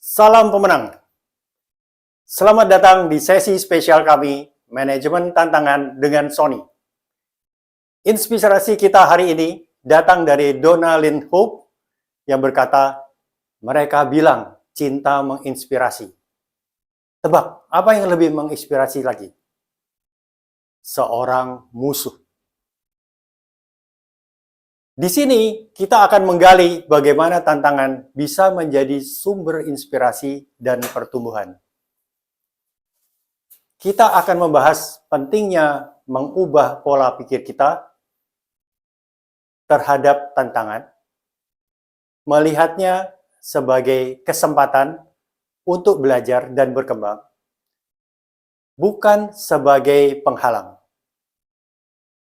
Salam pemenang. Selamat datang di sesi spesial kami, Manajemen Tantangan dengan Sony. Inspirasi kita hari ini datang dari Donna Lynn Hope yang berkata, mereka bilang cinta menginspirasi. Tebak, apa yang lebih menginspirasi lagi? Seorang musuh. Di sini kita akan menggali bagaimana tantangan bisa menjadi sumber inspirasi dan pertumbuhan. Kita akan membahas pentingnya mengubah pola pikir kita terhadap tantangan, melihatnya sebagai kesempatan untuk belajar dan berkembang, bukan sebagai penghalang.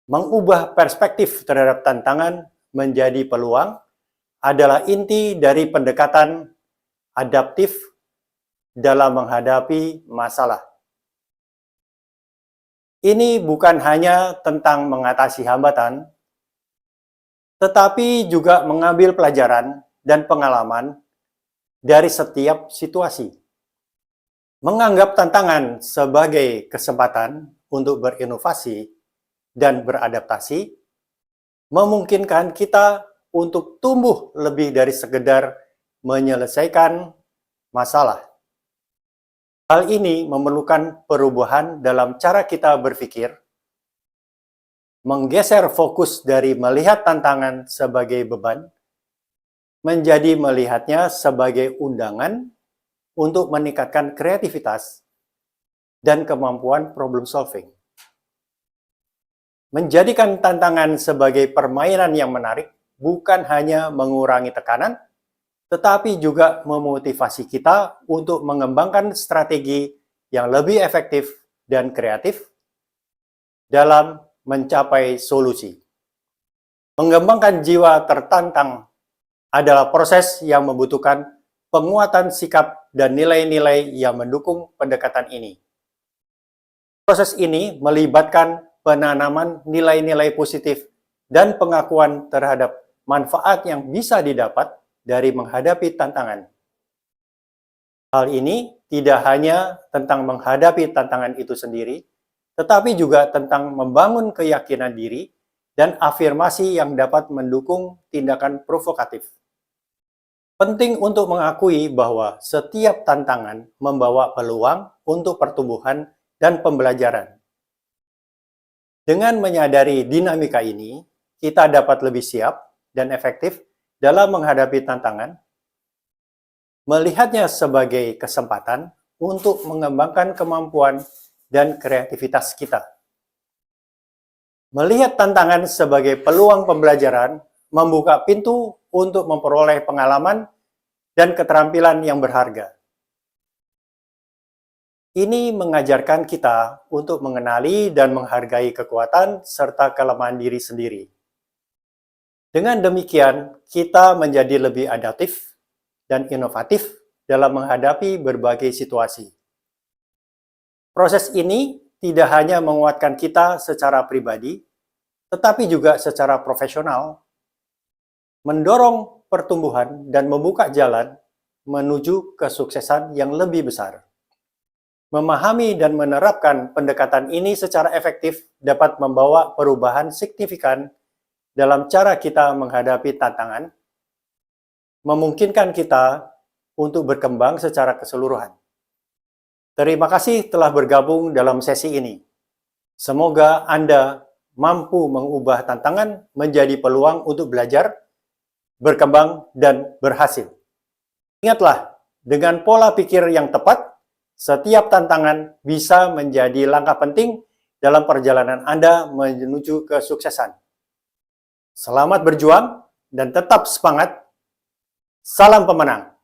Mengubah perspektif terhadap tantangan menjadi peluang adalah inti dari pendekatan adaptif dalam menghadapi masalah. Ini bukan hanya tentang mengatasi hambatan, tetapi juga mengambil pelajaran dan pengalaman dari setiap situasi. Menganggap tantangan sebagai kesempatan untuk berinovasi dan beradaptasi memungkinkan kita untuk tumbuh lebih dari sekedar menyelesaikan masalah. Hal ini memerlukan perubahan dalam cara kita berpikir, menggeser fokus dari melihat tantangan sebagai beban, menjadi melihatnya sebagai undangan untuk meningkatkan kreativitas dan kemampuan problem solving. Menjadikan tantangan sebagai permainan yang menarik bukan hanya mengurangi tekanan, tetapi juga memotivasi kita untuk mengembangkan strategi yang lebih efektif dan kreatif dalam mencapai solusi. Mengembangkan jiwa tertantang adalah proses yang membutuhkan penguatan sikap dan nilai-nilai yang mendukung pendekatan ini. Proses ini melibatkan penanaman nilai-nilai positif dan pengakuan terhadap manfaat yang bisa didapat dari menghadapi tantangan. Hal ini tidak hanya tentang menghadapi tantangan itu sendiri, tetapi juga tentang membangun keyakinan diri dan afirmasi yang dapat mendukung tindakan provokatif. Penting untuk mengakui bahwa setiap tantangan membawa peluang untuk pertumbuhan dan pembelajaran. Dengan menyadari dinamika ini, kita dapat lebih siap dan efektif dalam menghadapi tantangan, melihatnya sebagai kesempatan untuk mengembangkan kemampuan dan kreativitas kita. Melihat tantangan sebagai peluang pembelajaran membuka pintu untuk memperoleh pengalaman dan keterampilan yang berharga. Ini mengajarkan kita untuk mengenali dan menghargai kekuatan serta kelemahan diri sendiri. Dengan demikian, kita menjadi lebih adaptif dan inovatif dalam menghadapi berbagai situasi. Proses ini tidak hanya menguatkan kita secara pribadi, tetapi juga secara profesional, mendorong pertumbuhan dan membuka jalan menuju kesuksesan yang lebih besar. Memahami dan menerapkan pendekatan ini secara efektif dapat membawa perubahan signifikan dalam cara kita menghadapi tantangan, memungkinkan kita untuk berkembang secara keseluruhan. Terima kasih telah bergabung dalam sesi ini. Semoga Anda mampu mengubah tantangan menjadi peluang untuk belajar, berkembang, dan berhasil. Ingatlah, dengan pola pikir yang tepat, setiap tantangan bisa menjadi langkah penting dalam perjalanan Anda menuju kesuksesan. Selamat berjuang dan tetap semangat. Salam pemenang!